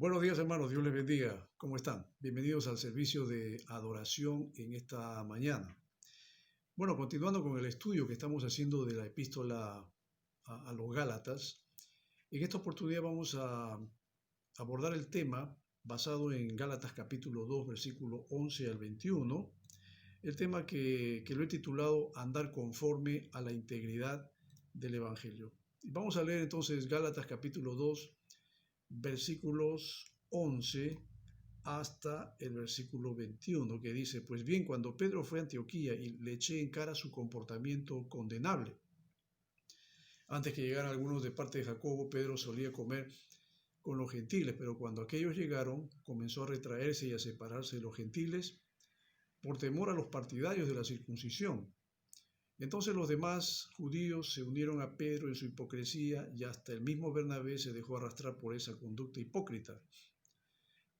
Buenos días, hermanos. Dios les bendiga. ¿Cómo están? Bienvenidos al servicio de adoración en esta mañana. Bueno, continuando con el estudio que estamos haciendo de la epístola a los Gálatas, en esta oportunidad vamos a abordar el tema basado en Gálatas capítulo 2, versículo 11 al 21, el tema que lo he titulado Andar conforme a la integridad del Evangelio. Y vamos a leer entonces Gálatas capítulo 2, versículos 11 hasta el versículo 21, que dice: Pues bien, cuando Pedro fue a Antioquía y le eché en cara su comportamiento condenable. Antes que llegaran algunos de parte de Jacobo, Pedro solía comer con los gentiles, pero cuando aquellos llegaron, comenzó a retraerse y a separarse de los gentiles por temor a los partidarios de la circuncisión. Entonces los demás judíos se unieron a Pedro en su hipocresía y hasta el mismo Bernabé se dejó arrastrar por esa conducta hipócrita.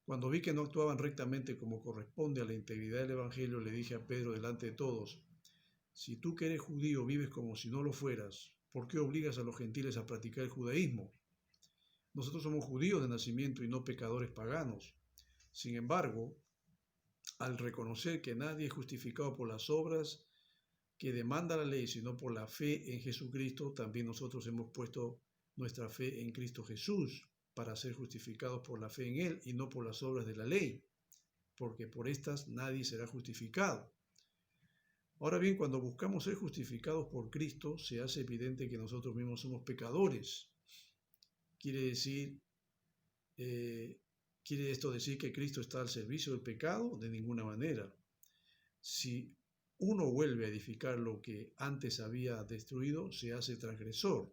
Cuando vi que no actuaban rectamente como corresponde a la integridad del Evangelio, le dije a Pedro delante de todos: si tú que eres judío vives como si no lo fueras, ¿por qué obligas a los gentiles a practicar el judaísmo? Nosotros somos judíos de nacimiento y no pecadores paganos. Sin embargo, al reconocer que nadie es justificado por las obras que demanda la ley, sino por la fe en Jesucristo, también nosotros hemos puesto nuestra fe en Cristo Jesús para ser justificados por la fe en Él y no por las obras de la ley, porque por estas nadie será justificado. Ahora bien, cuando buscamos ser justificados por Cristo, se hace evidente que nosotros mismos somos pecadores. Quiere decir, eh, ¿quiere esto decir que Cristo está al servicio del pecado? De ninguna manera. Si uno vuelve a edificar lo que antes había destruido, se hace transgresor.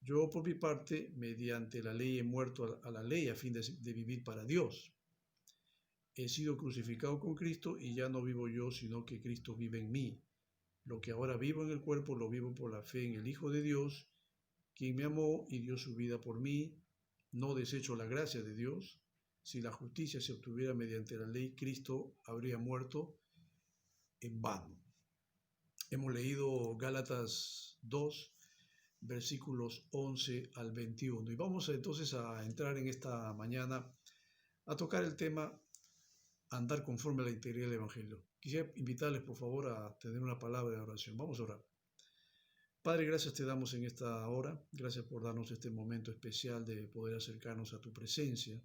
Yo, por mi parte, mediante la ley he muerto a la ley a fin de vivir para Dios. He sido crucificado con Cristo y ya no vivo yo, sino que Cristo vive en mí. Lo que ahora vivo en el cuerpo lo vivo por la fe en el Hijo de Dios, quien me amó y dio su vida por mí. No desecho la gracia de Dios. Si la justicia se obtuviera mediante la ley, Cristo habría muerto en vano. Hemos leído Gálatas 2, versículos 11 al 21. Y vamos entonces a entrar en esta mañana a tocar el tema andar conforme a la integridad del Evangelio. Quisiera invitarles, por favor, a tener una palabra de oración. Vamos a orar. Padre, gracias te damos en esta hora. Gracias por darnos este momento especial de poder acercarnos a tu presencia.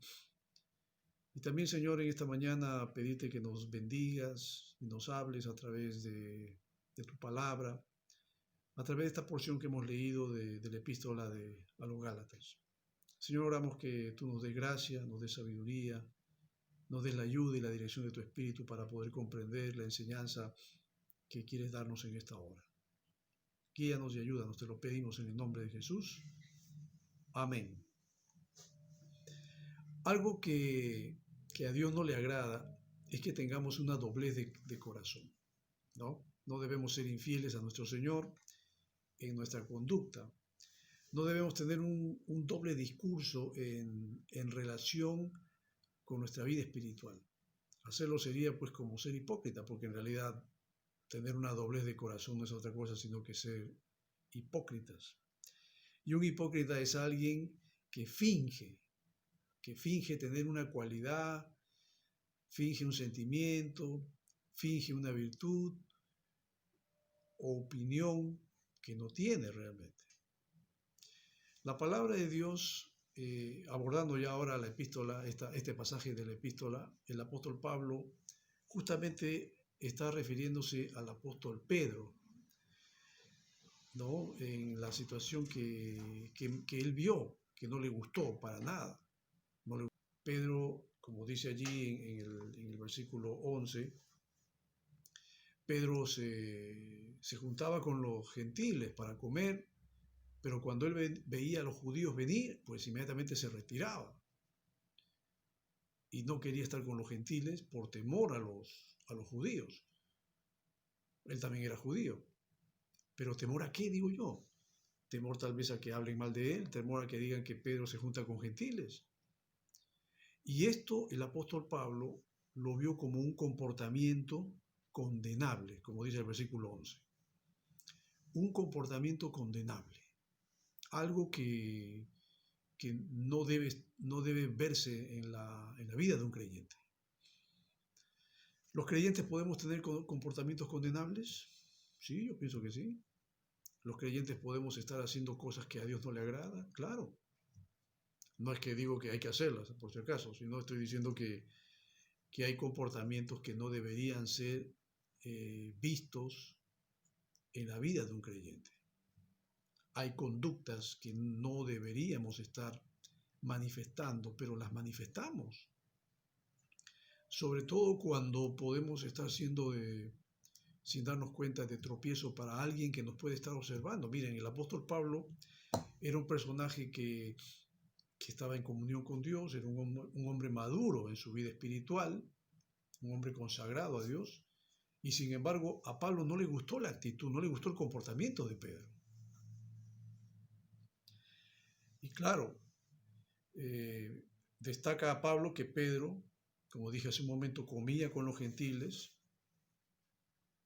Y también, Señor, en esta mañana pedirte que nos bendigas y nos hables a través de tu palabra, a través de esta porción que hemos leído de la epístola a los Gálatas. Señor, oramos que tú nos des gracia, nos des sabiduría, nos des la ayuda y la dirección de tu Espíritu para poder comprender la enseñanza que quieres darnos en esta hora. Guíanos y ayúdanos, te lo pedimos en el nombre de Jesús. Amén. Algo que a Dios no le agrada es que tengamos una doblez de corazón, ¿no? No debemos ser infieles a nuestro Señor en nuestra conducta. No debemos tener un doble discurso en relación con nuestra vida espiritual. Hacerlo sería pues como ser hipócrita, porque en realidad tener una doblez de corazón no es otra cosa sino que ser hipócritas. Y un hipócrita es alguien que finge tener una cualidad, finge un sentimiento, finge una virtud o opinión que no tiene realmente. La palabra de Dios, abordando ya ahora la epístola, este pasaje de la epístola, el apóstol Pablo justamente está refiriéndose al apóstol Pedro, ¿no? En la situación que él vio, que no le gustó para nada. No le... Pedro, como dice allí en el versículo 11, Pedro se juntaba con los gentiles para comer, pero cuando él veía a los judíos venir, pues inmediatamente se retiraba. Y no quería estar con los gentiles por temor a los judíos. Él también era judío. Pero ¿temor a qué, digo yo? Temor tal vez a que hablen mal de él, temor a que digan que Pedro se junta con gentiles. Y esto el apóstol Pablo lo vio como un comportamiento condenable, como dice el versículo 11. Un comportamiento condenable. Algo que que no debe verse en la vida de un creyente. ¿Los creyentes podemos tener comportamientos condenables? Sí, yo pienso que sí. ¿Los creyentes podemos estar haciendo cosas que a Dios no le agrada? Claro. No es que digo que hay que hacerlas, por si acaso, sino estoy diciendo que hay comportamientos que no deberían ser vistos en la vida de un creyente. Hay conductas que no deberíamos estar manifestando, pero las manifestamos. Sobre todo cuando podemos estar siendo, sin darnos cuenta, de tropiezo para alguien que nos puede estar observando. Miren, el apóstol Pablo era un personaje que estaba en comunión con Dios, era un hombre maduro en su vida espiritual, un hombre consagrado a Dios, y sin embargo a Pablo no le gustó la actitud, no le gustó el comportamiento de Pedro. Y claro, destaca a Pablo que Pedro, como dije hace un momento, comía con los gentiles,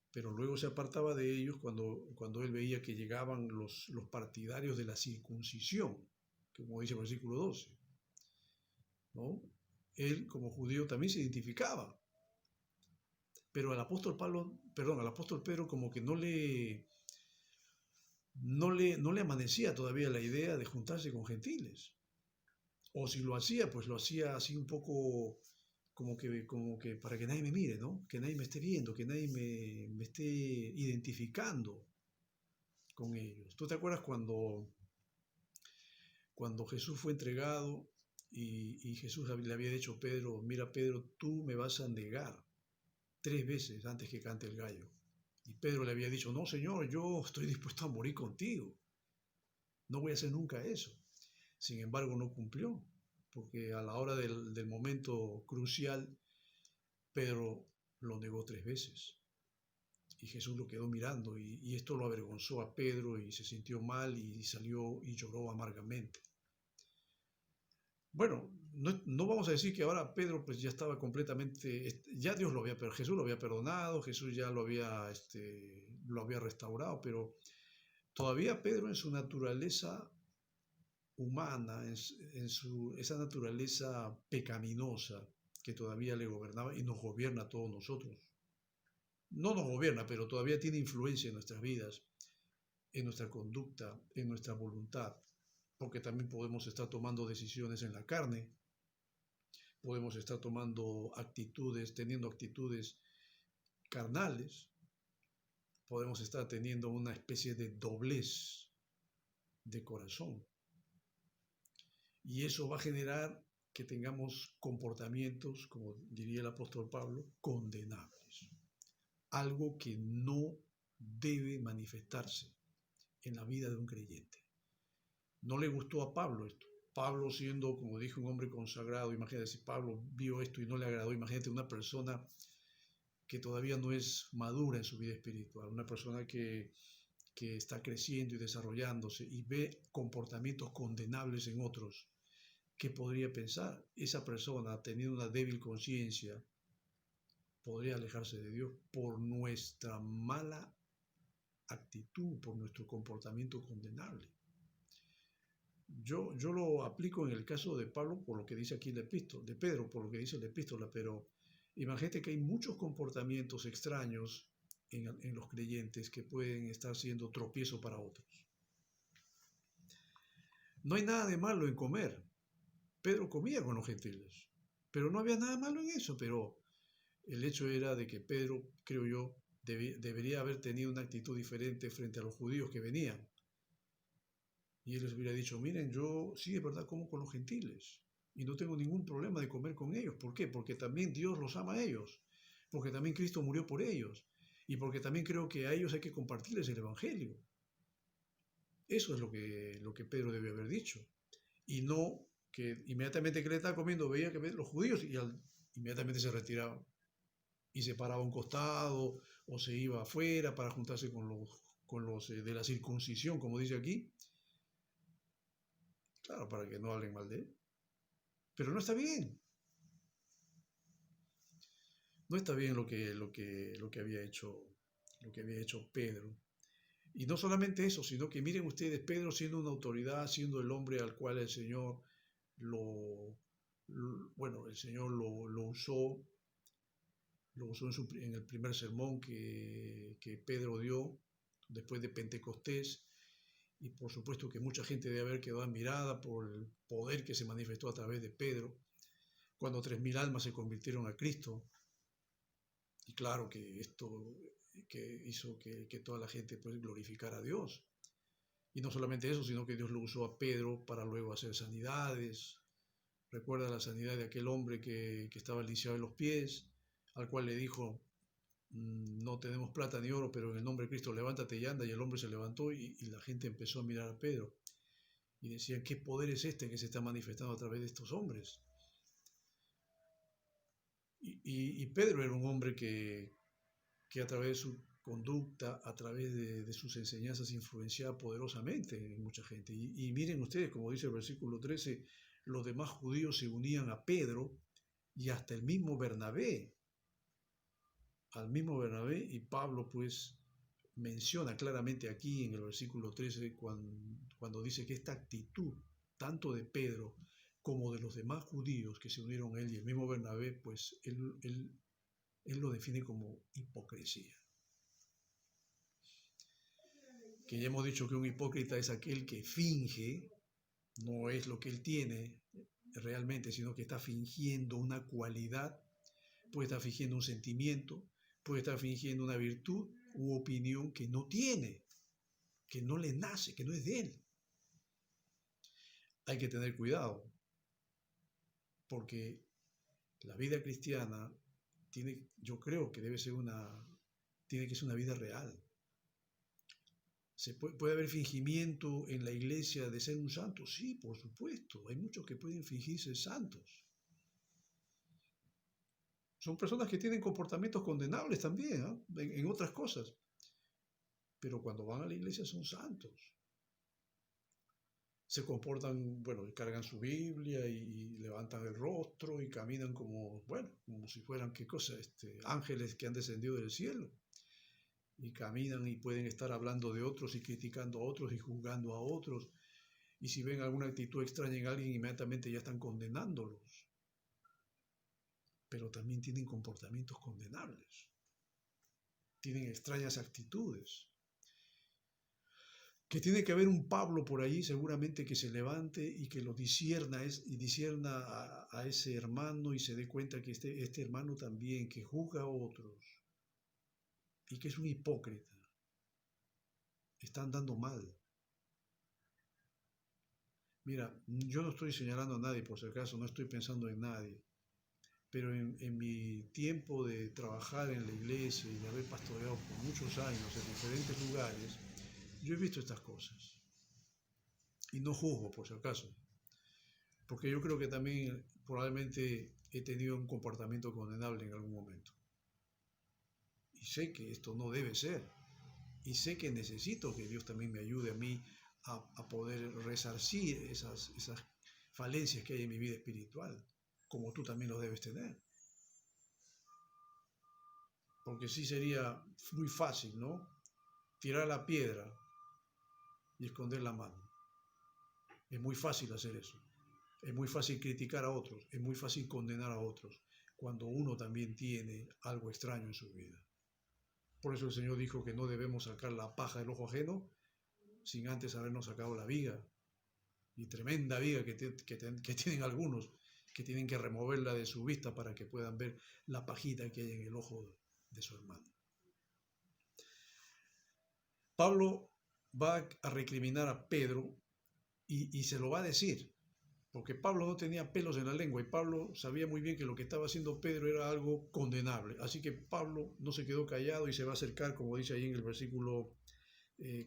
pero luego se apartaba de ellos cuando él veía que llegaban los partidarios de la circuncisión, como dice el versículo 12. ¿No? Él, como judío, también se identificaba. Pero al apóstol Pedro como que no le amanecía todavía la idea de juntarse con gentiles. O si lo hacía, pues lo hacía así un poco como que para que nadie me mire, ¿no? Que nadie me esté viendo, que nadie me esté identificando con ellos. ¿Tú te acuerdas cuando Jesús fue entregado y Jesús le había dicho a Pedro, mira Pedro, tú me vas a negar 3 veces antes que cante el gallo? Y Pedro le había dicho, no Señor, yo estoy dispuesto a morir contigo, no voy a hacer nunca eso. Sin embargo, no cumplió, porque a la hora del momento crucial, Pedro lo negó 3 veces. Y Jesús lo quedó mirando y esto lo avergonzó a Pedro y se sintió mal y salió y lloró amargamente. Bueno, no vamos a decir que ahora Pedro pues ya estaba completamente, ya Dios lo había, Jesús lo había perdonado, Jesús ya lo había restaurado, pero todavía Pedro en su naturaleza humana, esa naturaleza pecaminosa que todavía le gobernaba y nos gobierna a todos nosotros. No nos gobierna, pero todavía tiene influencia en nuestras vidas, en nuestra conducta, en nuestra voluntad, porque también podemos estar tomando decisiones en la carne, podemos estar teniendo actitudes carnales, podemos estar teniendo una especie de doblez de corazón. Y eso va a generar que tengamos comportamientos, como diría el apóstol Pablo, condenables. Algo que no debe manifestarse en la vida de un creyente. No le gustó a Pablo esto. Pablo siendo, como dije, un hombre consagrado, imagínate si Pablo vio esto y no le agradó, imagínate una persona que todavía no es madura en su vida espiritual, una persona que está creciendo y desarrollándose y ve comportamientos condenables en otros. ¿Qué podría pensar? Esa persona, teniendo una débil conciencia, podría alejarse de Dios por nuestra mala actitud, por nuestro comportamiento condenable. Yo lo aplico en el caso de Pablo por lo que dice aquí la epístola, de Pedro por lo que dice la epístola, pero imagínate que hay muchos comportamientos extraños en los creyentes que pueden estar siendo tropiezo para otros. No hay nada de malo en comer. Pedro comía con los gentiles, pero no había nada malo en eso, pero el hecho era de que Pedro, creo yo, debería haber tenido una actitud diferente frente a los judíos que venían. Y él les hubiera dicho, miren, yo sí, es verdad, como con los gentiles y no tengo ningún problema de comer con ellos. ¿Por qué? Porque también Dios los ama a ellos, porque también Cristo murió por ellos y porque también creo que a ellos hay que compartirles el Evangelio. Eso es lo que Pedro debe haber dicho. Y no que inmediatamente que le estaba comiendo veía que los judíos y inmediatamente se retiraba y se paraba a un costado o se iba afuera para juntarse con los de la circuncisión, como dice aquí. Claro, para que no hablen mal de él. Pero no está bien. No está bien lo que había hecho Pedro. Y no solamente eso, sino que miren ustedes, Pedro siendo una autoridad, siendo el hombre al cual el Señor bueno, el Señor lo usó en el primer sermón que Pedro dio después de Pentecostés, y por supuesto que mucha gente debe haber quedado admirada por el poder que se manifestó a través de Pedro, cuando 3.000 almas se convirtieron a Cristo. Y claro que esto que hizo que toda la gente pues glorificara a Dios. Y no solamente eso, sino que Dios lo usó a Pedro para luego hacer sanidades. Recuerda la sanidad de aquel hombre que estaba lisiado de los pies, al cual le dijo, no tenemos plata ni oro, pero en el nombre de Cristo levántate y anda. Y el hombre se levantó y la gente empezó a mirar a Pedro. Y decían, ¿qué poder es este que se está manifestando a través de estos hombres? Y Pedro era un hombre que a través de su conducta, a través de sus enseñanzas, influenciaba poderosamente en mucha gente. Y miren ustedes, como dice el versículo 13, los demás judíos se unían a Pedro y hasta el mismo Bernabé, al mismo Bernabé, y Pablo pues menciona claramente aquí en el versículo 13 cuando dice que esta actitud, tanto de Pedro como de los demás judíos que se unieron a él y el mismo Bernabé, pues él lo define como hipocresía. Que ya hemos dicho que un hipócrita es aquel que finge, no es lo que él tiene realmente, sino que está fingiendo una cualidad, puede estar fingiendo un sentimiento, puede estar fingiendo una virtud u opinión que no tiene, que no le nace, que no es de él. Hay que tener cuidado, porque la vida cristiana yo creo que tiene que ser una vida real. ¿Puede haber fingimiento en la iglesia de ser un santo? Sí, por supuesto. Hay muchos que pueden fingir ser santos. Son personas que tienen comportamientos condenables también, en otras cosas. Pero cuando van a la iglesia son santos. Se comportan, bueno, cargan su Biblia y levantan el rostro y caminan como si fueran, ¿qué cosa? Ángeles que han descendido del cielo. Y caminan y pueden estar hablando de otros y criticando a otros y juzgando a otros. Y si ven alguna actitud extraña en alguien, inmediatamente ya están condenándolos. Pero también tienen comportamientos condenables. Tienen extrañas actitudes. Que tiene que haber un Pablo por ahí seguramente que se levante y que lo discierna a ese hermano y se dé cuenta que este hermano también, que juzga a otros y que es un hipócrita, está andando mal. Mira, yo no estoy señalando a nadie, por si acaso, no estoy pensando en nadie, pero en mi tiempo de trabajar en la iglesia y de haber pastoreado por muchos años en diferentes lugares, yo he visto estas cosas. Y no juzgo, por si acaso, porque yo creo que también probablemente he tenido un comportamiento condenable en algún momento. Y sé que esto no debe ser. Y sé que necesito que Dios también me ayude a mí a poder resarcir esas falencias que hay en mi vida espiritual, como tú también lo debes tener. Porque sí sería muy fácil, ¿no? Tirar la piedra y esconder la mano. Es muy fácil hacer eso. Es muy fácil criticar a otros, es muy fácil condenar a otros, cuando uno también tiene algo extraño en su vida. Por eso el Señor dijo que no debemos sacar la paja del ojo ajeno sin antes habernos sacado la viga. Y tremenda viga que tienen algunos, que tienen que removerla de su vista para que puedan ver la pajita que hay en el ojo de su hermano. Pablo va a recriminar a Pedro y se lo va a decir, porque Pablo no tenía pelos en la lengua y Pablo sabía muy bien que lo que estaba haciendo Pedro era algo condenable. Así que Pablo no se quedó callado y se va a acercar, como dice ahí en el versículo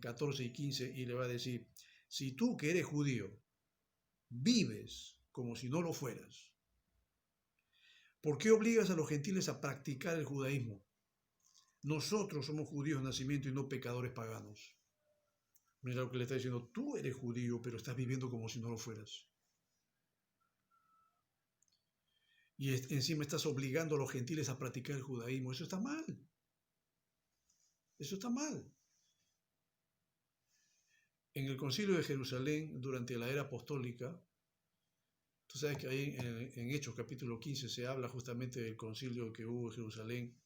14 y 15, y le va a decir, si tú que eres judío vives como si no lo fueras, ¿por qué obligas a los gentiles a practicar el judaísmo? Nosotros somos judíos de nacimiento y no pecadores paganos. Mira lo que le está diciendo, tú eres judío, pero estás viviendo como si no lo fueras. Y encima estás obligando a los gentiles a practicar el judaísmo. Eso está mal. Eso está mal. En el Concilio de Jerusalén, durante la era apostólica, Tú sabes que ahí en Hechos capítulo 15 se habla justamente del concilio que hubo en Jerusalén.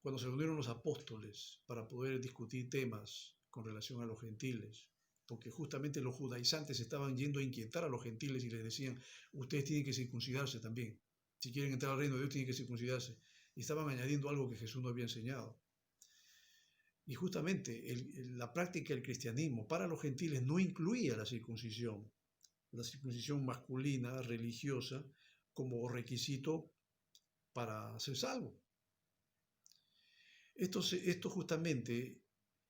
Cuando se reunieron los apóstoles para poder discutir temas con relación a los gentiles, porque justamente los judaizantes estaban yendo a inquietar a los gentiles y les decían, ustedes tienen que circuncidarse también. Si quieren entrar al reino de Dios, tienen que circuncidarse. Y estaban añadiendo algo que Jesús no había enseñado. Y justamente la práctica del cristianismo para los gentiles no incluía la circuncisión masculina, religiosa, como requisito para ser salvo. Esto justamente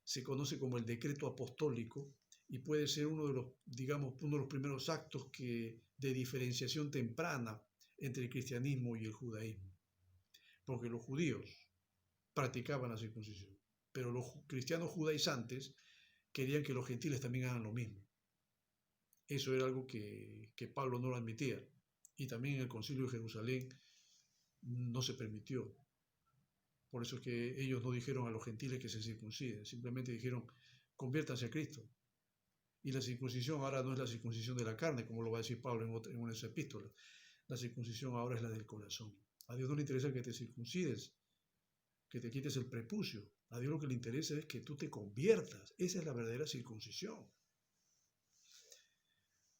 se conoce como el decreto apostólico y puede ser uno de los primeros actos de diferenciación temprana entre el cristianismo y el judaísmo. Porque los judíos practicaban la circuncisión, pero los cristianos judaizantes querían que los gentiles también hagan lo mismo. Eso era algo que Pablo no lo admitía. Y también en el concilio de Jerusalén no se permitió. Por eso es que ellos no dijeron a los gentiles que se circunciden, simplemente dijeron, conviértanse a Cristo. Y la circuncisión ahora no es la circuncisión de la carne, como lo va a decir Pablo en una de sus epístolas. La circuncisión ahora es la del corazón. A Dios no le interesa que te circuncides, que te quites el prepucio. A Dios lo que le interesa es que tú te conviertas. Esa es la verdadera circuncisión.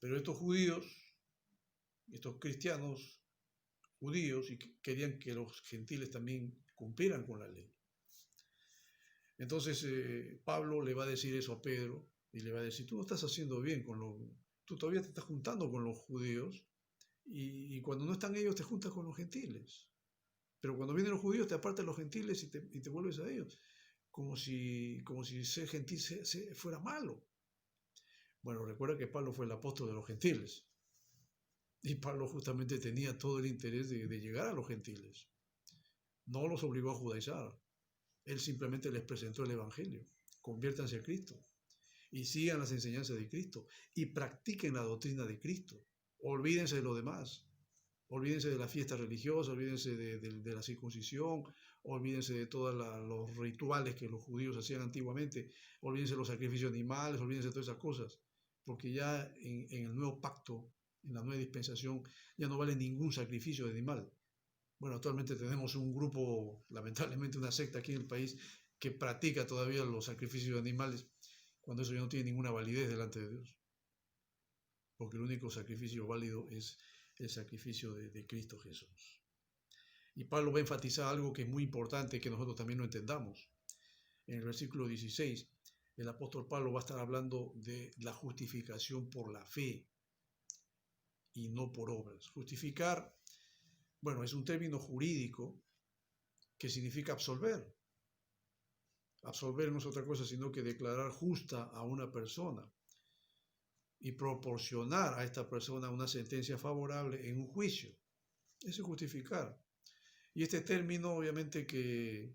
Pero estos judíos, estos cristianos judíos, y querían que los gentiles también cumplieran con la ley. Entonces Pablo le va a decir eso a Pedro y le va a decir, tú no estás haciendo bien tú todavía te estás juntando con los judíos y cuando no están ellos te juntas con los gentiles. Pero cuando vienen los judíos te apartas de los gentiles y te vuelves a ellos, como si ser gentil fuera malo. Bueno, recuerda que Pablo fue el apóstol de los gentiles y Pablo justamente tenía todo el interés de llegar a los gentiles. No los obligó a judaizar. Él simplemente les presentó el Evangelio. Conviértanse a Cristo y sigan las enseñanzas de Cristo y practiquen la doctrina de Cristo. Olvídense de lo demás. Olvídense de la fiesta religiosa, olvídense de la circuncisión, olvídense de todos los rituales que los judíos hacían antiguamente, olvídense de los sacrificios animales, olvídense de todas esas cosas, porque ya en el nuevo pacto, en la nueva dispensación, ya no vale ningún sacrificio de animal. Bueno, actualmente tenemos un grupo, lamentablemente una secta aquí en el país, que practica todavía los sacrificios de animales, cuando eso ya no tiene ninguna validez delante de Dios. Porque el único sacrificio válido es el sacrificio de Cristo Jesús. Y Pablo va a enfatizar algo que es muy importante que nosotros también lo entendamos. En el versículo 16, el apóstol Pablo va a estar hablando de la justificación por la fe y no por obras. Justificar, bueno, es un término jurídico que significa absolver. Absolver no es otra cosa sino que declarar justa a una persona y proporcionar a esta persona una sentencia favorable en un juicio. Eso es justificar. Y este término obviamente que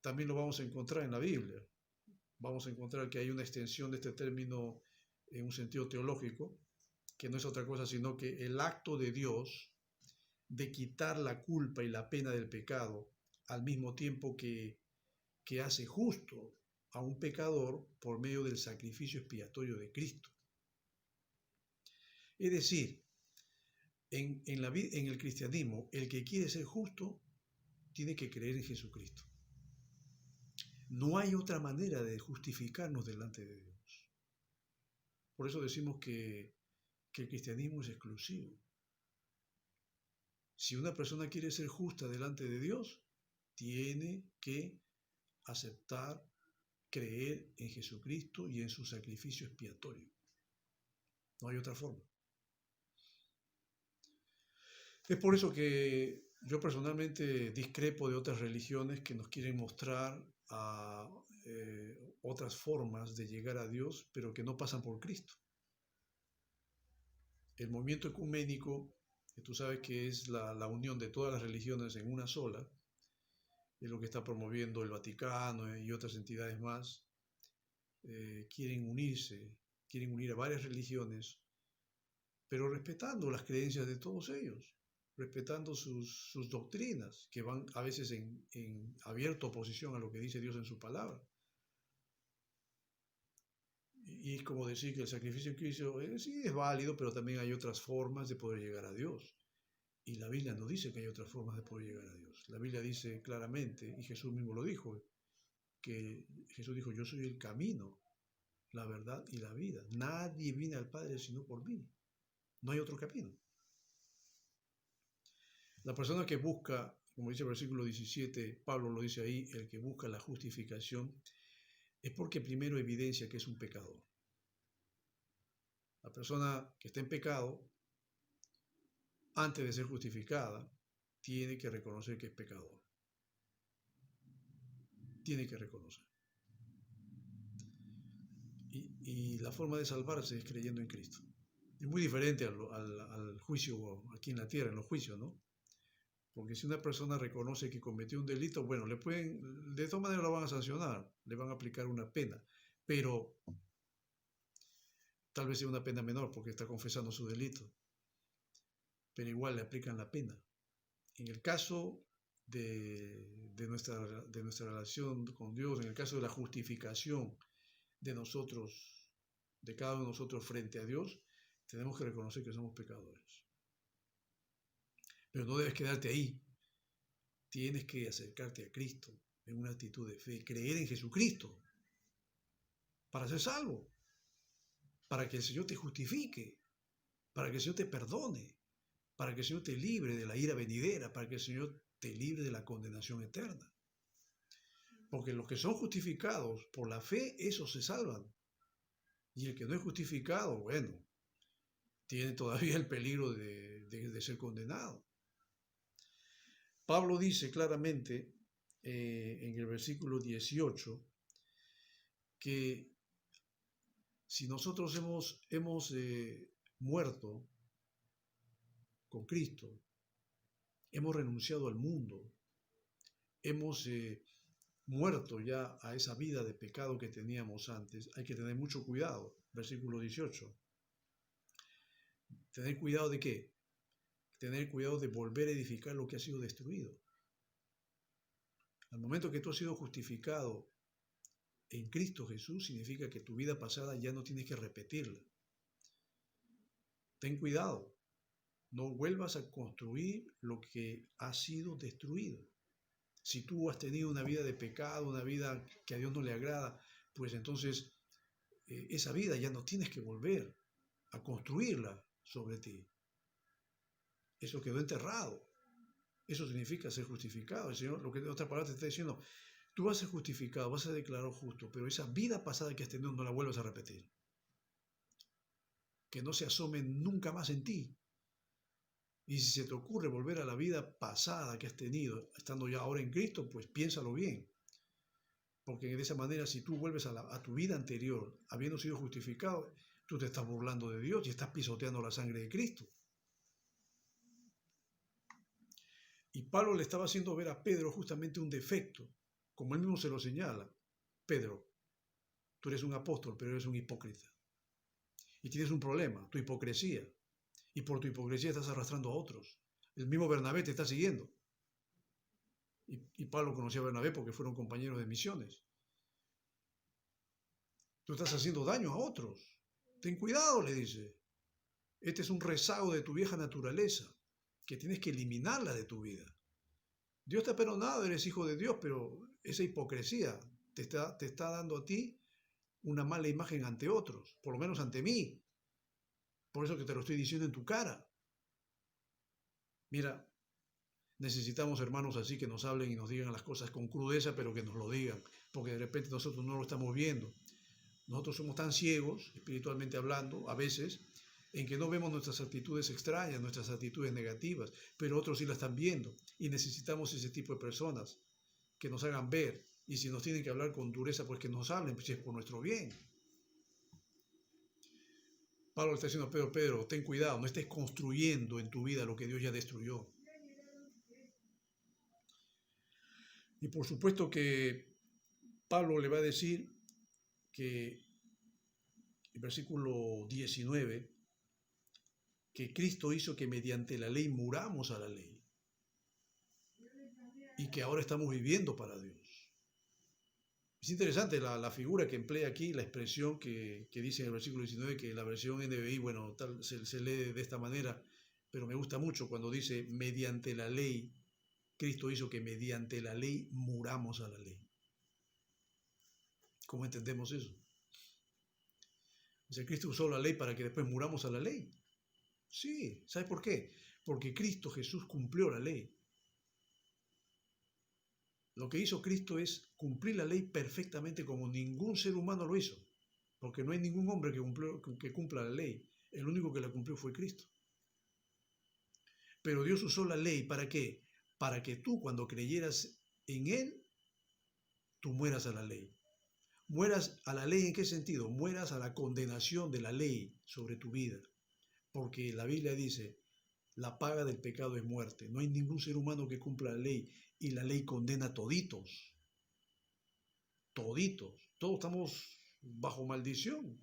también lo vamos a encontrar en la Biblia. Vamos a encontrar que hay una extensión de este término en un sentido teológico, que no es otra cosa sino que el acto de Dios de quitar la culpa y la pena del pecado al mismo tiempo que hace justo a un pecador por medio del sacrificio expiatorio de Cristo. Es decir, en el cristianismo, el que quiere ser justo tiene que creer en Jesucristo. No hay otra manera de justificarnos delante de Dios. Por eso decimos que el cristianismo es exclusivo. Si una persona quiere ser justa delante de Dios, tiene que aceptar, creer en Jesucristo y en su sacrificio expiatorio. No hay otra forma. Es por eso que yo personalmente discrepo de otras religiones que nos quieren mostrar otras formas de llegar a Dios, pero que no pasan por Cristo. El movimiento ecuménico, que tú sabes que es la unión de todas las religiones en una sola, es lo que está promoviendo el Vaticano y otras entidades más, quieren unir a varias religiones, pero respetando las creencias de todos ellos, respetando sus doctrinas, que van a veces en abierta oposición a lo que dice Dios en su palabra. Y es como decir que el sacrificio en Cristo sí es válido, pero también hay otras formas de poder llegar a Dios. Y la Biblia no dice que hay otras formas de poder llegar a Dios. La Biblia dice claramente, y Jesús mismo lo dijo, que Jesús dijo, yo soy el camino, la verdad y la vida. Nadie viene al Padre sino por mí. No hay otro camino. La persona que busca, como dice el versículo 17, Pablo lo dice ahí, el que busca la justificación, es porque primero evidencia que es un pecador. La persona que está en pecado, antes de ser justificada, tiene que reconocer que es pecador. Tiene que reconocer. Y la forma de salvarse es creyendo en Cristo. Es muy diferente al juicio aquí en la tierra, en los juicios, ¿no? Porque si una persona reconoce que cometió un delito, bueno, de todas maneras lo van a sancionar, le van a aplicar una pena, pero tal vez sea una pena menor porque está confesando su delito, pero igual le aplican la pena. En el caso de nuestra relación con Dios, en el caso de la justificación de nosotros, de cada uno de nosotros frente a Dios, tenemos que reconocer que somos pecadores. Pero no debes quedarte ahí. Tienes que acercarte a Cristo en una actitud de fe, creer en Jesucristo para ser salvo, para que el Señor te justifique, para que el Señor te perdone, para que el Señor te libre de la ira venidera, para que el Señor te libre de la condenación eterna. Porque los que son justificados por la fe, esos se salvan. Y el que no es justificado, bueno, tiene todavía el peligro de ser condenado. Pablo dice claramente en el versículo 18 que si nosotros hemos muerto con Cristo, hemos renunciado al mundo, hemos muerto ya a esa vida de pecado que teníamos antes, hay que tener mucho cuidado. Versículo 18. ¿Tener cuidado de qué? Tener cuidado de volver a edificar lo que ha sido destruido. Al momento que tú has sido justificado en Cristo Jesús, significa que tu vida pasada ya no tienes que repetirla. Ten cuidado, no vuelvas a construir lo que ha sido destruido. Si tú has tenido una vida de pecado, una vida que a Dios no le agrada, pues entonces esa vida ya no tienes que volver a construirla sobre ti. Eso quedó enterrado. Eso significa ser justificado. El Señor, lo que en otras palabras te está diciendo, tú vas a ser justificado, vas a ser declarado justo, pero esa vida pasada que has tenido no la vuelvas a repetir. Que no se asome nunca más en ti. Y si se te ocurre volver a la vida pasada que has tenido, estando ya ahora en Cristo, pues piénsalo bien. Porque de esa manera, si tú vuelves a tu vida anterior, habiendo sido justificado, tú te estás burlando de Dios y estás pisoteando la sangre de Cristo. Y Pablo le estaba haciendo ver a Pedro justamente un defecto, como él mismo se lo señala. Pedro, tú eres un apóstol, pero eres un hipócrita. Y tienes un problema, tu hipocresía. Y por tu hipocresía estás arrastrando a otros. El mismo Bernabé te está siguiendo. Y Pablo conocía a Bernabé porque fueron compañeros de misiones. Tú estás haciendo daño a otros. Ten cuidado, le dice. Este es un rezago de tu vieja naturaleza, que tienes que eliminarla de tu vida. Dios te ha perdonado, eres hijo de Dios, pero esa hipocresía te está dando a ti una mala imagen ante otros, por lo menos ante mí. Por eso que te lo estoy diciendo en tu cara. Mira, necesitamos hermanos así que nos hablen y nos digan las cosas con crudeza, pero que nos lo digan, porque de repente nosotros no lo estamos viendo. Nosotros somos tan ciegos, espiritualmente hablando, a veces, en que no vemos nuestras actitudes extrañas, nuestras actitudes negativas, pero otros sí las están viendo. Y necesitamos ese tipo de personas que nos hagan ver. Y si nos tienen que hablar con dureza, pues que nos hablen, pues es por nuestro bien. Pablo le está diciendo a Pedro, Pedro, ten cuidado, no estés construyendo en tu vida lo que Dios ya destruyó. Y por supuesto que Pablo le va a decir que, el versículo 19, que Cristo hizo que mediante la ley muramos a la ley y que ahora estamos viviendo para Dios. Es interesante la figura que emplea aquí, la expresión que dice en el versículo 19, que la versión NBI, bueno, tal, se lee de esta manera, pero me gusta mucho cuando dice, mediante la ley, Cristo hizo que mediante la ley muramos a la ley. ¿Cómo entendemos eso? O sea, Cristo usó la ley para que después muramos a la ley. Sí, ¿sabes por qué? Porque Cristo Jesús cumplió la ley. Lo que hizo Cristo es cumplir la ley perfectamente como ningún ser humano lo hizo. Porque no hay ningún hombre que cumpla la ley. El único que la cumplió fue Cristo. Pero Dios usó la ley ¿para qué? Para que tú cuando creyeras en Él, tú mueras a la ley. ¿Mueras a la ley en qué sentido? Mueras a la condenación de la ley sobre tu vida. Porque la Biblia dice, la paga del pecado es muerte. No hay ningún ser humano que cumpla la ley y la ley condena a toditos. Toditos. Todos estamos bajo maldición.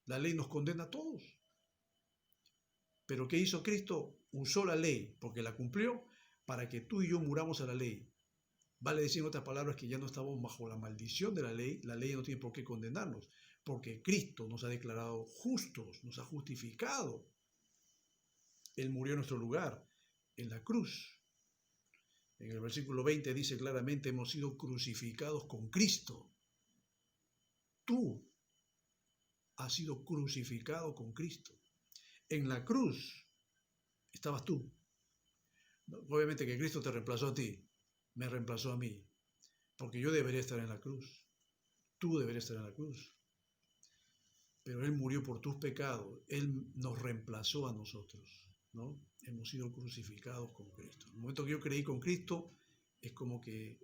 La ley nos condena a todos. Pero ¿qué hizo Cristo? Usó la ley, porque la cumplió, para que tú y yo muramos a la ley. Vale decir en otras palabras que ya no estamos bajo la maldición de la ley no tiene por qué condenarnos, porque Cristo nos ha declarado justos, nos ha justificado. Él murió en nuestro lugar, en la cruz. En el versículo 20 dice claramente, hemos sido crucificados con Cristo. Tú has sido crucificado con Cristo. En la cruz estabas tú. Obviamente que Cristo te reemplazó a ti, me reemplazó a mí, porque yo debería estar en la cruz, tú deberías estar en la cruz. Pero Él murió por tus pecados, Él nos reemplazó a nosotros, ¿no? Hemos sido crucificados con Cristo. En el momento que yo creí con Cristo, es como que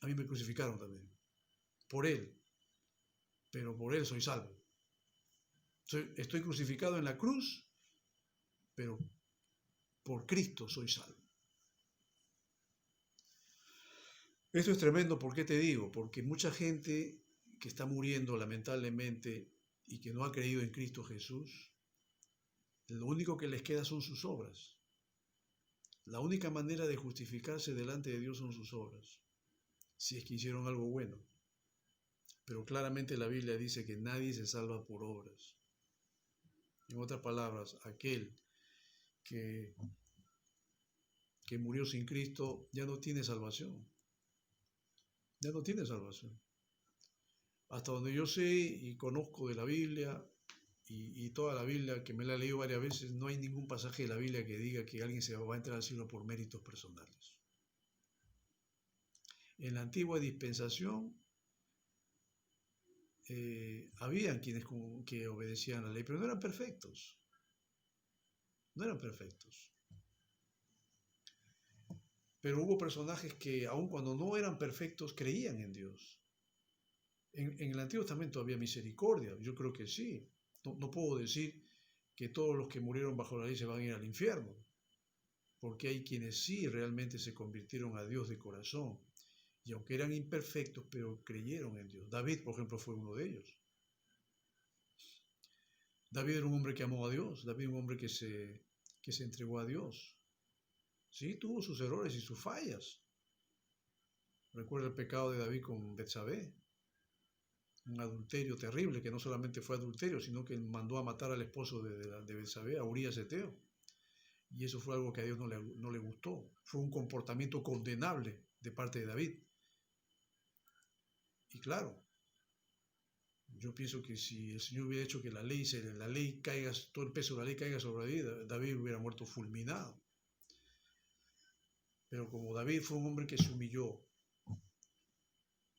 a mí me crucificaron también, por Él, pero por Él soy salvo. Estoy crucificado en la cruz, pero por Cristo soy salvo. Esto es tremendo, ¿por qué te digo? Porque mucha gente que está muriendo lamentablemente y que no ha creído en Cristo Jesús, lo único que les queda son sus obras. La única manera de justificarse delante de Dios son sus obras, si es que hicieron algo bueno. Pero claramente la Biblia dice que nadie se salva por obras. En otras palabras, aquel que murió sin Cristo ya no tiene salvación. Ya no tiene salvación. Hasta donde yo sé y conozco de la Biblia y toda la Biblia, que me la he leído varias veces, no hay ningún pasaje de la Biblia que diga que alguien se va a entrar al cielo por méritos personales. En la antigua dispensación habían quienes que obedecían la ley, pero no eran perfectos. No eran perfectos. Pero hubo personajes que, aun cuando no eran perfectos, creían en Dios. En el Antiguo Testamento había misericordia, yo creo que sí. No puedo decir que todos los que murieron bajo la ley se van a ir al infierno, porque hay quienes sí realmente se convirtieron a Dios de corazón, y aunque eran imperfectos, pero creyeron en Dios. David, por ejemplo, fue uno de ellos. David era un hombre que amó a Dios, David era un hombre que se entregó a Dios. Sí, tuvo sus errores y sus fallas. Recuerda el pecado de David con Betsabé, un adulterio terrible, que no solamente fue adulterio, sino que mandó a matar al esposo de Betsabé, a Urías Eteo. Y eso fue algo que a Dios no le gustó. Fue un comportamiento condenable de parte de David. Y claro, yo pienso que si el Señor hubiera hecho que la ley caiga, todo el peso de la ley caiga sobre David, David hubiera muerto fulminado. Pero como David fue un hombre que se humilló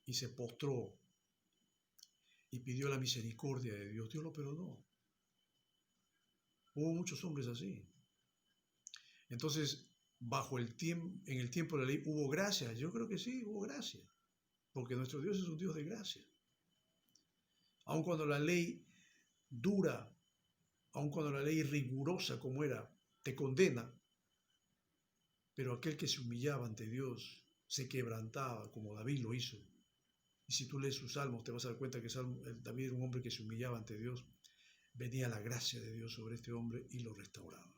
y se postró y pidió la misericordia de Dios, Dios lo perdonó. Hubo muchos hombres así. Entonces, en el tiempo de la ley hubo gracia. Yo creo que sí, hubo gracia. Porque nuestro Dios es un Dios de gracia. Aun cuando la ley dura, aun cuando la ley rigurosa como era, te condena, pero aquel que se humillaba ante Dios, se quebrantaba como David lo hizo. Y si tú lees sus salmos, te vas a dar cuenta que David era un hombre que se humillaba ante Dios. Venía la gracia de Dios sobre este hombre y lo restauraba.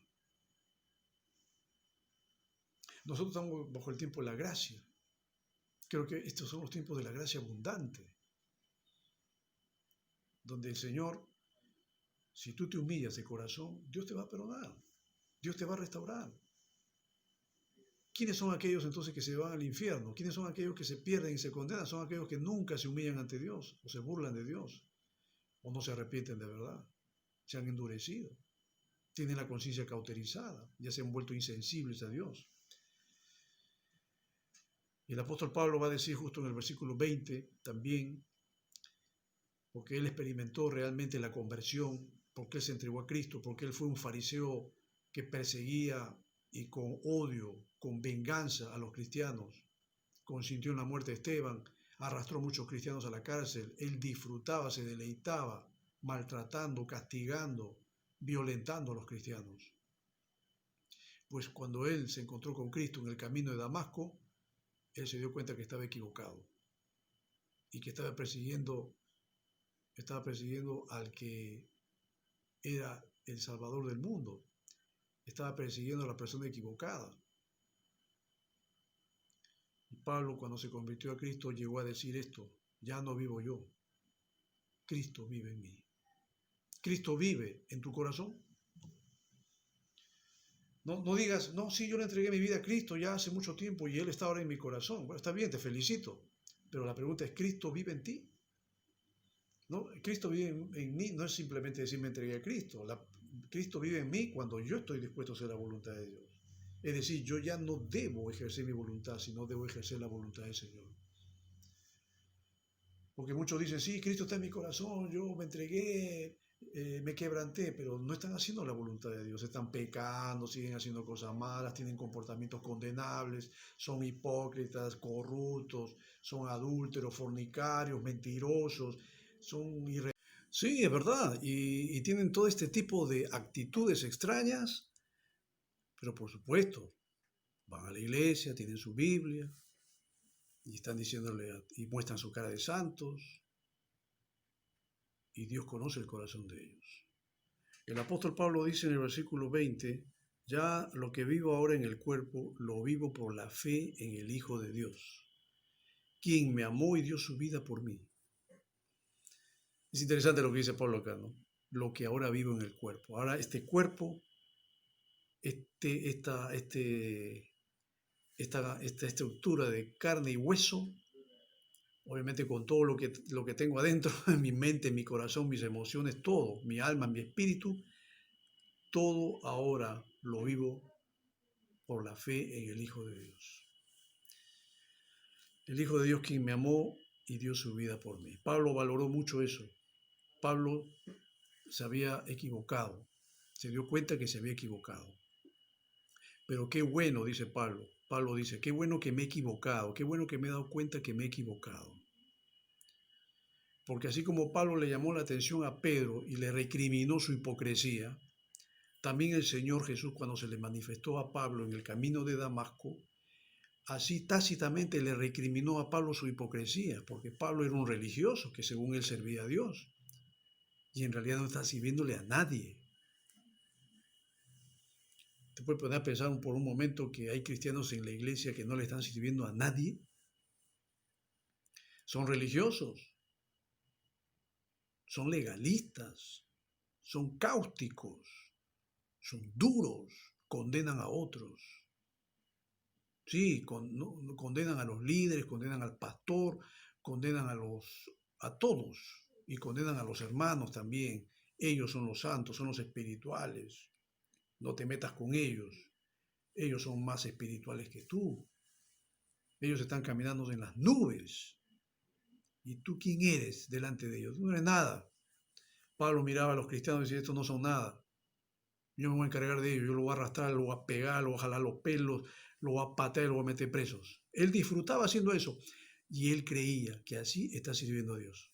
Nosotros estamos bajo el tiempo de la gracia. Creo que estos son los tiempos de la gracia abundante, donde el Señor, si tú te humillas de corazón, Dios te va a perdonar, Dios te va a restaurar. ¿Quiénes son aquellos entonces que se van al infierno? ¿Quiénes son aquellos que se pierden y se condenan? Son aquellos que nunca se humillan ante Dios, o se burlan de Dios, o no se arrepienten de verdad, se han endurecido, tienen la conciencia cauterizada, ya se han vuelto insensibles a Dios. Y el apóstol Pablo va a decir justo en el versículo 20 también, porque él experimentó realmente la conversión, porque él se entregó a Cristo, porque él fue un fariseo que perseguía y con odio, con venganza a los cristianos, consintió en la muerte de Esteban, arrastró muchos cristianos a la cárcel, él disfrutaba, se deleitaba, maltratando, castigando, violentando a los cristianos. Pues cuando él se encontró con Cristo en el camino de Damasco, él se dio cuenta que estaba equivocado y que estaba persiguiendo al que era el Salvador del mundo, estaba persiguiendo a la persona equivocada. Y Pablo, cuando se convirtió a Cristo, llegó a decir esto: ya no vivo yo, Cristo vive en mí. Cristo vive en tu corazón. No digas, no, sí, yo le entregué mi vida a Cristo ya hace mucho tiempo y Él está ahora en mi corazón. Bueno, está bien, te felicito, pero la pregunta es, ¿Cristo vive en ti? ¿No? Cristo vive en mí, no es simplemente decir me entregué a Cristo. Cristo vive en mí cuando yo estoy dispuesto a hacer la voluntad de Dios. Es decir, yo ya no debo ejercer mi voluntad, sino debo ejercer la voluntad del Señor. Porque muchos dicen, sí, Cristo está en mi corazón, yo me entregué, me quebranté, pero no están haciendo la voluntad de Dios, están pecando, siguen haciendo cosas malas, tienen comportamientos condenables, son hipócritas, corruptos, son adúlteros, fornicarios, mentirosos, son irresponsables. Sí, es verdad, y tienen todo este tipo de actitudes extrañas, pero por supuesto, van a la iglesia, tienen su Biblia, y están diciéndole, y muestran su cara de santos, y Dios conoce el corazón de ellos. El apóstol Pablo dice en el versículo 20, ya lo que vivo ahora en el cuerpo, lo vivo por la fe en el Hijo de Dios, quien me amó y dio su vida por mí. Es interesante lo que dice Pablo acá, ¿no? Lo que ahora vivo en el cuerpo. Ahora este cuerpo, esta estructura de carne y hueso, obviamente con todo lo que tengo adentro, en mi mente, mi corazón, mis emociones, todo, mi alma, mi espíritu, todo ahora lo vivo por la fe en el Hijo de Dios. El Hijo de Dios quien me amó y dio su vida por mí. Pablo valoró mucho eso. Pablo se había equivocado, se dio cuenta que se había equivocado. Pero qué bueno, dice Pablo. Pablo dice, qué bueno que me he equivocado, qué bueno que me he dado cuenta que me he equivocado. Porque así como Pablo le llamó la atención a Pedro y le recriminó su hipocresía, también el Señor Jesús, cuando se le manifestó a Pablo en el camino de Damasco, así tácitamente le recriminó a Pablo su hipocresía, porque Pablo era un religioso que según él servía a Dios, y en realidad no está sirviéndole a nadie. Te puedes poner a pensar por un momento que hay cristianos en la iglesia que no le están sirviendo a nadie. Son religiosos, son legalistas, son cáusticos, son duros, condenan a otros. Sí, condenan a los líderes, condenan al pastor, condenan a todos y condenan a los hermanos también. Ellos son los santos, son los espirituales. No te metas con ellos. Ellos son más espirituales que tú. Ellos están caminando en las nubes. ¿Y tú quién eres delante de ellos? Tú no eres nada. Pablo miraba a los cristianos y decía, estos no son nada. Yo me voy a encargar de ellos, yo lo voy a arrastrar, lo voy a pegar, lo voy a jalar los pelos, lo voy a patear, lo voy a meter presos. Él disfrutaba haciendo eso y él creía que así está sirviendo a Dios.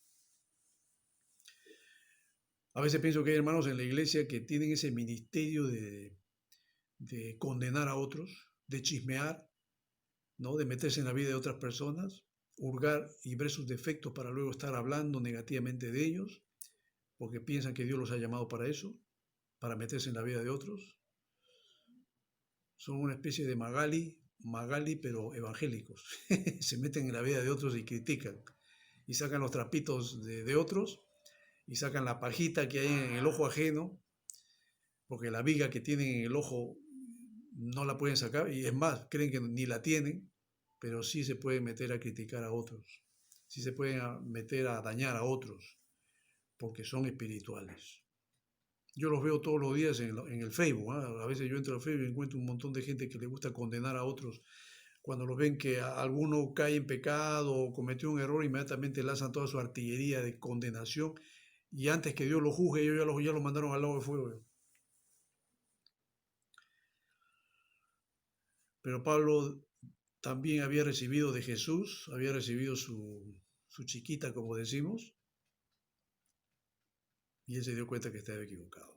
A veces pienso que hay hermanos en la iglesia que tienen ese ministerio de condenar a otros, de chismear, ¿no? De meterse en la vida de otras personas, hurgar y ver sus defectos para luego estar hablando negativamente de ellos, porque piensan que Dios los ha llamado para eso, para meterse en la vida de otros. Son una especie de Magali, pero evangélicos. Se meten en la vida de otros y critican. Y sacan los trapitos de otros y sacan la pajita que hay en el ojo ajeno, porque la viga que tienen en el ojo no la pueden sacar, y es más, creen que ni la tienen, pero sí se pueden meter a criticar a otros, sí se pueden meter a dañar a otros, porque son espirituales. Yo los veo todos los días en el Facebook, ¿eh? A veces yo entro al Facebook y encuentro un montón de gente que le gusta condenar a otros. Cuando los ven que alguno cae en pecado o cometió un error, inmediatamente lanzan toda su artillería de condenación y antes que Dios lo juzgue, ellos ya lo mandaron al lago de fuego. Pero Pablo también había recibido de Jesús, había recibido su chiquita, como decimos, y él se dio cuenta que estaba equivocado.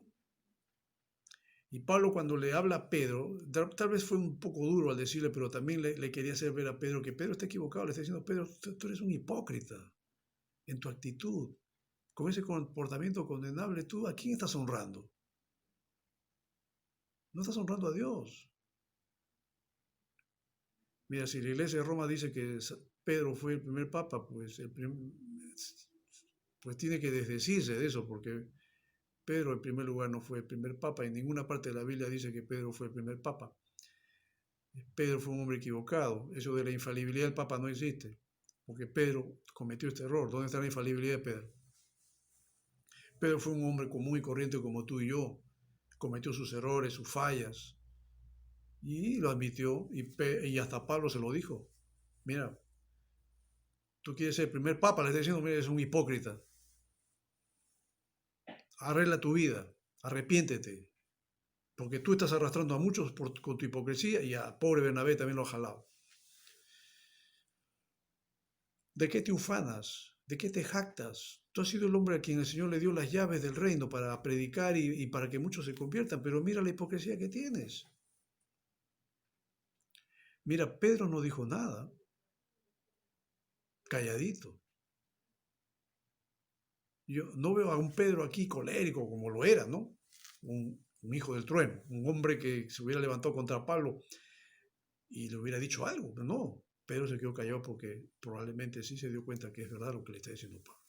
Y Pablo, cuando le habla a Pedro, tal vez fue un poco duro al decirle, pero también le quería hacer ver a Pedro que Pedro está equivocado. Le está diciendo: Pedro, tú eres un hipócrita en tu actitud. Con ese comportamiento condenable, ¿tú a quién estás honrando? No estás honrando a Dios. Mira, si la iglesia de Roma dice que Pedro fue el primer papa, pues tiene que desdecirse de eso, porque Pedro en primer lugar no fue el primer papa. En ninguna parte de la Biblia dice que Pedro fue el primer papa. Pedro fue un hombre equivocado. Eso de la infalibilidad del papa no existe, porque Pedro cometió este error. ¿Dónde está la infalibilidad de Pedro? Pedro fue un hombre común y corriente como tú y yo. Cometió sus errores, sus fallas, y lo admitió, y hasta Pablo se lo dijo. Mira, tú quieres ser el primer papa, le está diciendo: mira, eres un hipócrita. Arregla tu vida, arrepiéntete, porque tú estás arrastrando a muchos con tu hipocresía, y a pobre Bernabé también lo ha jalado. ¿De qué te ufanas? ¿De qué te jactas? Tú has sido el hombre a quien el Señor le dio las llaves del reino para predicar y para que muchos se conviertan, pero mira la hipocresía que tienes. Mira, Pedro no dijo nada, calladito. Yo no veo a un Pedro aquí colérico como lo era, ¿no? Un hijo del trueno, un hombre que se hubiera levantado contra Pablo y le hubiera dicho algo. No, Pedro se quedó callado porque probablemente sí se dio cuenta que es verdad lo que le está diciendo Pablo.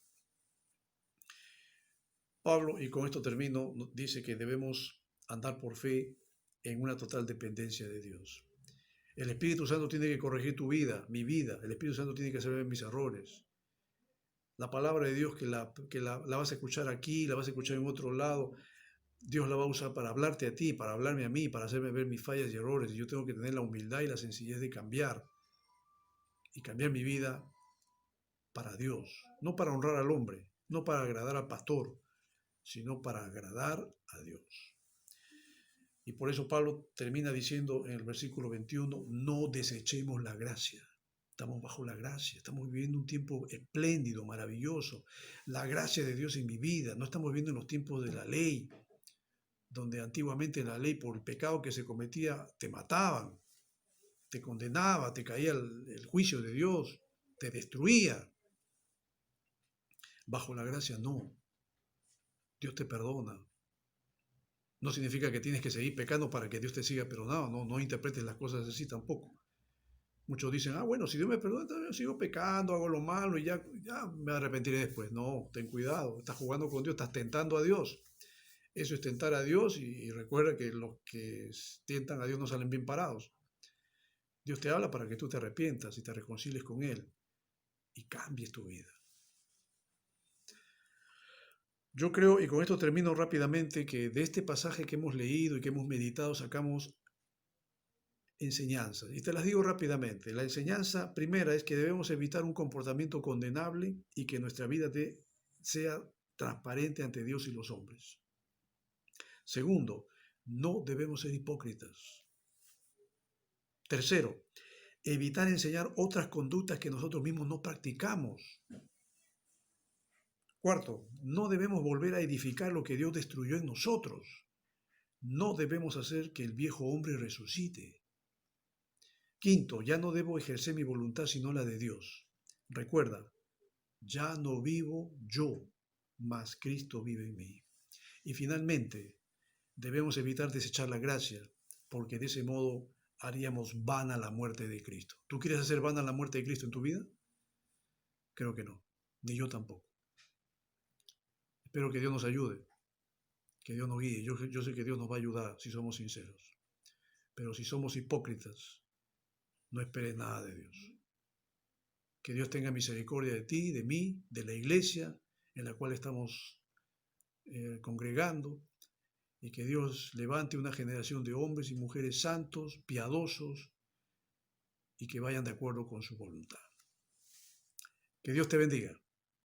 Pablo, y con esto termino, dice que debemos andar por fe en una total dependencia de Dios. El Espíritu Santo tiene que corregir tu vida, mi vida. El Espíritu Santo tiene que hacer mis errores. La palabra de Dios la vas a escuchar aquí, la vas a escuchar en otro lado, Dios la va a usar para hablarte a ti, para hablarme a mí, para hacerme ver mis fallas y errores. Y yo tengo que tener la humildad y la sencillez de cambiar. Y cambiar mi vida para Dios. No para honrar al hombre, no para agradar al pastor, sino para agradar a Dios. Y por eso Pablo termina diciendo en el versículo 21, no desechemos la gracia. Estamos bajo la gracia, estamos viviendo un tiempo espléndido, maravilloso. La gracia de Dios en mi vida. No estamos viviendo en los tiempos de la ley, donde antiguamente la ley, por el pecado que se cometía, te mataban, te condenaba, te caía el juicio de Dios, te destruía. Bajo la gracia no. Dios te perdona. No significa que tienes que seguir pecando para que Dios te siga perdonando. No interpretes las cosas así tampoco. Muchos dicen: bueno, si Dios me perdona, yo sigo pecando, hago lo malo y ya me arrepentiré después. No, ten cuidado. Estás jugando con Dios, estás tentando a Dios. Eso es tentar a Dios, y recuerda que los que tientan a Dios no salen bien parados. Dios te habla para que tú te arrepientas y te reconcilies con Él y cambies tu vida. Yo creo, y con esto termino rápidamente, que de este pasaje que hemos leído y que hemos meditado sacamos enseñanzas. Y te las digo rápidamente. La enseñanza primera es que debemos evitar un comportamiento condenable y que nuestra vida sea transparente ante Dios y los hombres. Segundo, no debemos ser hipócritas. Tercero, evitar enseñar otras conductas que nosotros mismos no practicamos. Cuarto, no debemos volver a edificar lo que Dios destruyó en nosotros. No debemos hacer que el viejo hombre resucite. Quinto, ya no debo ejercer mi voluntad sino la de Dios. Recuerda, ya no vivo yo, mas Cristo vive en mí. Y finalmente, debemos evitar desechar la gracia, porque de ese modo haríamos vana la muerte de Cristo. ¿Tú quieres hacer vana la muerte de Cristo en tu vida? Creo que no, ni yo tampoco. Espero que Dios nos ayude, que Dios nos guíe. Yo sé que Dios nos va a ayudar si somos sinceros. Pero si somos hipócritas, no esperes nada de Dios. Que Dios tenga misericordia de ti, de mí, de la iglesia en la cual estamos congregando, y que Dios levante una generación de hombres y mujeres santos, piadosos, y que vayan de acuerdo con su voluntad. Que Dios te bendiga.